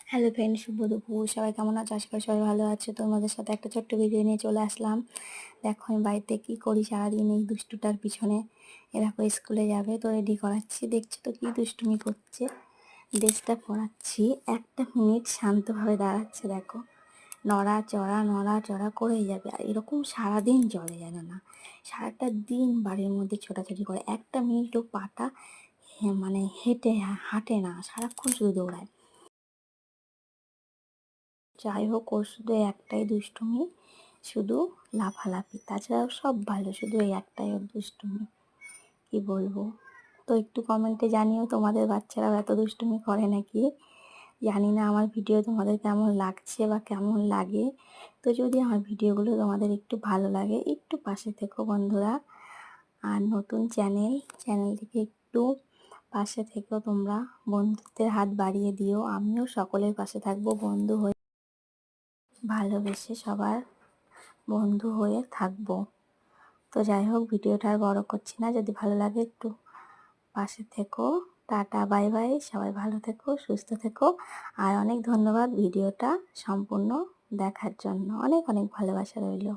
Hello friend, শুভ দুপুর। সবাই কেমন আছো? আশা করি সবাই ভালো আছে। তোমাদের সাথে একটা ছোট্ট ভিডিও নিয়ে চলে আসলাম। দেখো আমি বাড়িতে কি করি সারাদিন এই দুষ্টুটার পিছনে। দেখো স্কুলে যাবে তো রেডি করাচ্ছি, দেখছি তো কি দুষ্টুমি করছে। ড্রেসটা পরাচ্ছি, একটা মিনিট শান্তভাবে দাঁড়াচ্ছে। দেখো নড়া চড়া করেই যাবে। আর এরকম সারাদিন চলে, জানে না, সারাটা দিন বাড়ির মধ্যে ছোটাছুটি করে। একটা মিনিটও পাটা মানে হাঁটে না, সারাক্ষণ শুধু দৌড়ায়। যাই হোক, ওর শুধু একটাই দুষ্টুমি, শুধু লাফালাফি। তাছাড়াও সব ভালো, শুধু এই একটাই ওর দুষ্টুমি। কি বলবো? তো একটু কমেন্টে জানিও তোমাদের বাচ্চারাও এত দুষ্টুমি করে নাকি। জানি না আমার ভিডিও তোমাদের কেমন লাগছে বা কেমন লাগে। তো যদি আমার ভিডিওগুলো তোমাদের একটু ভালো লাগে, একটু পাশে থেকো বন্ধুরা। আর নতুন চ্যানেলটিকে একটু পাশে থেকেও তোমরা, বন্ধুত্বের হাত বাড়িয়ে দিও। আমিও সকলের পাশে থাকবো, বন্ধু হয়ে ভালোবেসে সবার বন্ধু হয়ে থাকবো। তো যাই হোক, ভিডিওটা আর বড় করছি না। যদি ভালো লাগে একটু পাশে থেকো। Tata, bye bye. সবাই ভালো থেকো, সুস্থ থেকো। আর অনেক ধন্যবাদ ভিডিওটা সম্পূর্ণ দেখার জন্য। অনেক অনেক ভালোবাসা রইল।